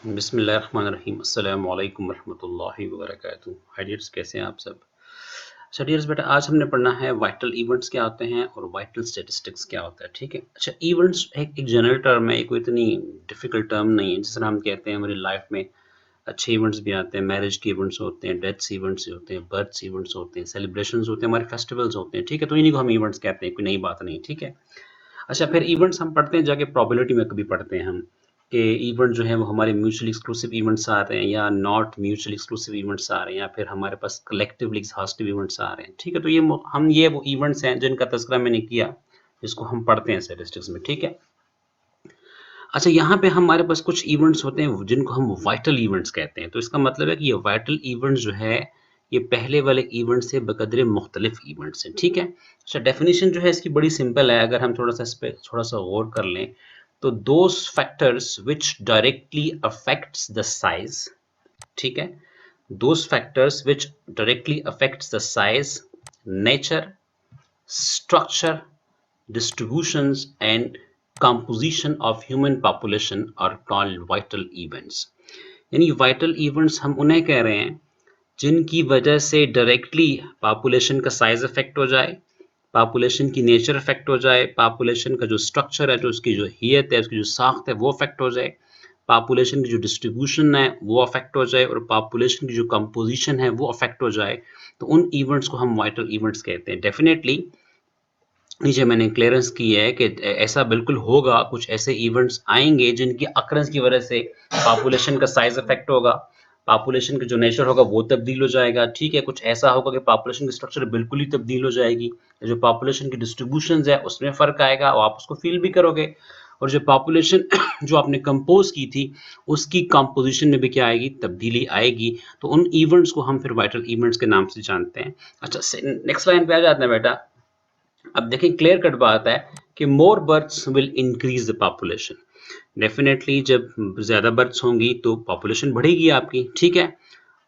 बिस्मिल्लाहिर्रहमानिर्रहीम अस्सलामु अलैकुम वरहमतुल्लाहि वबरकातुहू। हाय डियर्स, कैसे हैं आप सब? अच्छा डियर्स, बेटा आज हमने पढ़ना है वाइटल इवेंट्स क्या होते हैं और वाइटल स्टैटिस्टिक्स क्या होता है। ठीक है। अच्छा, इवेंट्स एक जनरल टर्म है, ये कोई इतनी डिफिकल्ट टर्म नहीं है। जिस तरह हम कहते हैं हमारी लाइफ में अच्छे इवेंट्स भी आते हैं, मैरिज के इवेंट्स होते हैं, डेथ्स इवेंट्स होते हैं, बर्थ्स इवेंट्स होते हैं, सेलिब्रेशंस होते हैं, हमारे फेस्टिवल्स होते हैं। ठीक है, तो इन्हीं को हम इवेंट्स कहते हैं, कोई नई बात नहीं। ठीक है। अच्छा, फिर इवेंट्स हम पढ़ते हैं जाके प्रोबेबिलिटी में कभी पढ़ते हैं हम कि इवेंट जो है वो हमारे म्यूचुअली एक्सक्लूसिव इवेंट्स आ रहे हैं या नॉट म्यूचुअली एक्सक्लूसिव इवेंट्स आ रहे हैं, या फिर हमारे पास कलेक्टिवली एग्जॉस्टिव इवेंट्स आ रहे हैं। ठीक है, तो ये वो इवेंट्स हैं जिनका तज़किरा मैंने किया, जिसको हम पढ़ते हैं स्टैटिस्टिक्स में। ठीक है। अच्छा, यहाँ पे हमारे पास कुछ इवेंट्स होते हैं जिनको हम वाइटल इवेंट्स कहते हैं। तो इसका मतलब है कि ये वाइटल इवेंट्स जो है ये पहले वाले इवेंट से बकदरे मुख्तलिफ इवेंट्स हैं। ठीक है। अच्छा, डेफिनेशन जो है इसकी बड़ी सिंपल है। अगर हम थोड़ा सा इस पे थोड़ा सा गौर कर लें तो those factors which directly affects the size. ठीक है। Those factors which directly affects the size, nature, structure, distributions and composition of human population are called vital events। यानी vital events हम उन्हें कह रहे हैं जिनकी वजह से डायरेक्टली पॉपुलेशन का साइज अफेक्ट हो जाए, पॉपुलेशन की नेचर अफेक्ट हो जाए, पॉपुलेशन का जो स्ट्रक्चर है, जो उसकी जो हियत है, उसकी जो साख्त है वो अफेक्ट हो जाए, पॉपुलेशन की जो डिस्ट्रीब्यूशन है वो अफेक्ट हो जाए, और पॉपुलेशन की जो कंपोजिशन है वो अफेक्ट हो जाए। तो उन इवेंट्स को हम वाइटल इवेंट्स कहते हैं। डेफिनेटली नीचे मैंने क्लियरेंस की है कि ऐसा बिल्कुल होगा, कुछ ऐसे इवेंट्स आएंगे जिनकी अक्रंस की वजह से पॉपुलेशन का साइज अफेक्ट होगा, पॉपुलेशन का जो नेचर होगा वो तब्दील हो जाएगा। ठीक है, कुछ ऐसा होगा कि पॉपुलेशन की स्ट्रक्चर बिल्कुल ही तब्दील हो जाएगी, जो पॉपुलेशन की डिस्ट्रीब्यूशन है उसमें फ़र्क आएगा और आप उसको फील भी करोगे, और जो पॉपुलेशन जो आपने कंपोज की थी उसकी कंपोजिशन में भी क्या आएगी, तब्दीली आएगी। तो उन इवेंट्स को हम फिर वाइटल इवेंट्स के नाम से जानते हैं। अच्छा, नेक्स्ट लाइन पे आ जाते हैं बेटा। अब देखिए, क्लियर कट बात है कि more births will increase the population. Definitely जब ज़्यादा बर्थ्स होंगी तो पॉपुलेशन बढ़ेगी आपकी। ठीक है।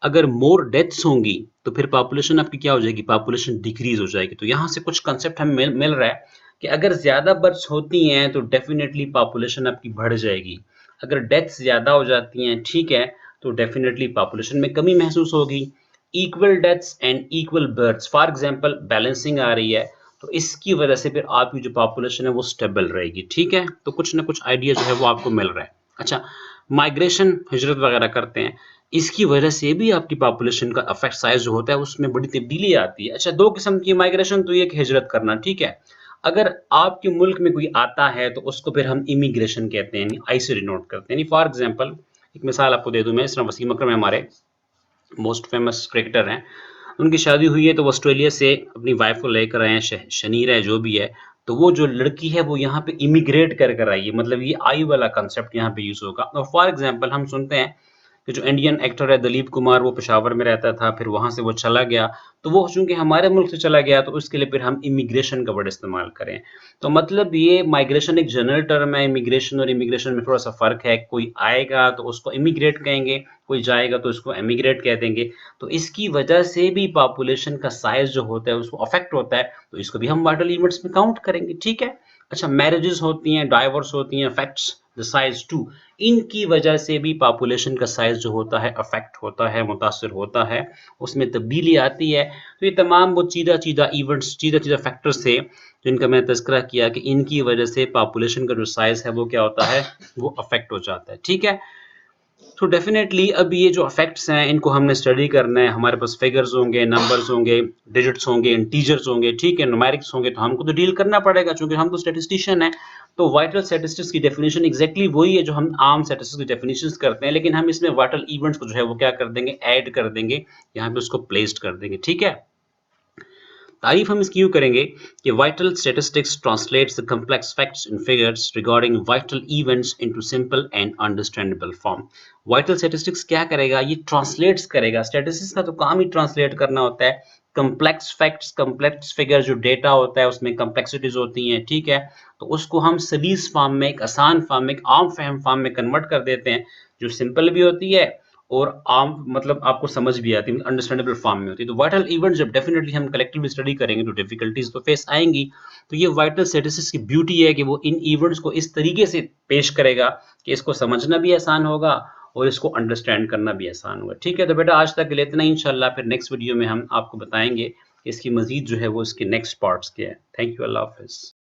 अगर मोर डेथ्स होंगी तो फिर पॉपुलेशन आपकी क्या हो जाएगी, पॉपुलेशन डिक्रीज हो जाएगी। तो यहाँ से कुछ कंसेप्ट हमें मिल रहा है कि अगर ज़्यादा बर्थ्स होती हैं तो डेफिनेटली पॉपुलेशन आपकी बढ़ जाएगी। अगर डेथ्स ज़्यादा हो जाती हैं, ठीक है, तो डेफिनेटली पॉपुलेशन में कमी महसूस होगी। Equal deaths and equal births, for example balancing आ रही है, तो इसकी वजह से फिर आपकी जो पॉपुलेशन है वो स्टेबल रहेगी। ठीक है, तो कुछ ना कुछ आइडिया जो है वो आपको मिल रहा है। अच्छा, माइग्रेशन, हिजरत वगैरह करते हैं, इसकी वजह से भी आपकी पॉपुलेशन का अफेक्ट साइज जो होता है उसमें बड़ी तब्दीली आती है। अच्छा, दो किस्म की माइग्रेशन, तो एक हिजरत करना। ठीक है। अगर आपके मुल्क में कोई आता है तो उसको फिर हम इमिग्रेशन कहते हैं, आई से डिनोट करते हैं। फॉर एग्जाम्पल एक मिसाल आपको दे दूं मैं, इस तरह वसीम अकरम है, हमारे मोस्ट फेमस क्रिकेटर हैं, उनकी शादी हुई है तो वो ऑस्ट्रेलिया से अपनी वाइफ को लेकर आए हैं, शनीर है जो भी है। तो वो जो लड़की है वो यहाँ पे इमिग्रेट कर कर आई है, मतलब ये आई वाला कंसेप्ट यहाँ पे यूज होगा। और फॉर एग्जांपल हम सुनते हैं कि जो इंडियन एक्टर है दिलीप कुमार, वो पेशावर में रहता था, फिर वहां से वो चला गया, तो वो चूंकि हमारे मुल्क से चला गया तो उसके लिए फिर हम इमिग्रेशन का वर्ड इस्तेमाल करें। तो मतलब ये माइग्रेशन एक जनरल टर्म है। इमिग्रेशन और इमिग्रेशन में थोड़ा सा फर्क है। कोई आएगा तो उसको इमिग्रेट कहेंगे, कोई जाएगा तो उसको एमिग्रेट कह देंगे। तो इसकी वजह से भी पॉपुलेशन का साइज जो होता है उसको अफेक्ट होता है, तो इसको भी हम वाइटल इवेंट्स में काउंट करेंगे। ठीक है। अच्छा, मैरिजेस होती हैं, डाइवोर्स होती हैं, अफेक्ट्स द साइज टू। इनकी वजह से भी पॉपुलेशन का साइज जो होता है अफेक्ट होता है, मुतासर होता है, उसमें तब्दीली आती है। तो ये तमाम वो चीदा चीदा इवेंट्स, चीदा चीदा फैक्टर्स थे जिनका मैंने तज़किरा किया कि इनकी वजह से पॉपुलेशन का जो साइज है वो क्या होता है, वो अफेक्ट हो जाता है। ठीक है। तो डेफिनेटली अब ये जो इफेक्ट्स हैं इनको हमने स्टडी करना है। हमारे पास फिगर्स होंगे, नंबर्स होंगे, डिजिट्स होंगे, इंटीजर्स होंगे, ठीक है, न्यूमेरिक्स होंगे, तो हमको तो डील करना पड़ेगा क्योंकि हम तो स्टैटिस्टिशियन हैं। तो वाइटल स्टैटिस्टिक्स की डेफिनेशन एग्जैक्टली वही है जो हम आम स्टैटिस्टिक्स की डेफिनेशंस करते हैं, लेकिन हम इसमें वाइटल इवेंट्स को जो है वो क्या कर देंगे, ऐड कर देंगे, यहाँ पे उसको प्लेस्ड कर देंगे। ठीक है। तारीफ हम इसकी यूं करेंगे कि vital statistics translates the complex facts and figures regarding vital events into simple and understandable form. Vital statistics क्या करेगा, ये ट्रांसलेट्स करेगा। स्टैटिस्टिक्स का तो काम ही ट्रांसलेट करना होता है। कॉम्प्लेक्स फैक्ट्स, कॉम्प्लेक्स फिगर, जो डेटा होता है उसमें कॉम्प्लेक्सिटीज होती हैं, ठीक है, तो उसको हम सलीस फॉर्म में, एक आसान फॉर्म में, एक आम फहम फॉर्म में कन्वर्ट कर देते हैं, जो सिंपल भी होती है और आम मतलब आपको समझ भी आती है, अंडरस्टैंडेबल फॉर्म में होती है। तो वाइटल इवेंट जब डेफिनेटली हम कलेक्टिवली स्टडी करेंगे तो डिफिकल्टीज तो फेस आएंगी। तो ये वाइटल स्टैटिस्टिक्स की ब्यूटी है कि वो इन इवेंट्स को इस तरीके से पेश करेगा कि इसको समझना भी आसान होगा और इसको अंडरस्टैंड करना भी आसान होगा। ठीक है, तो बेटा आज तक के लिए इतना ही, इंशाल्लाह फिर नेक्स्ट वीडियो में हम आपको बताएँगे कि इसकी मज़ीद जो है वो इसके नेक्स्ट पार्ट्स क्या है। थैंक यू, अल्लाह हाफ़िज़।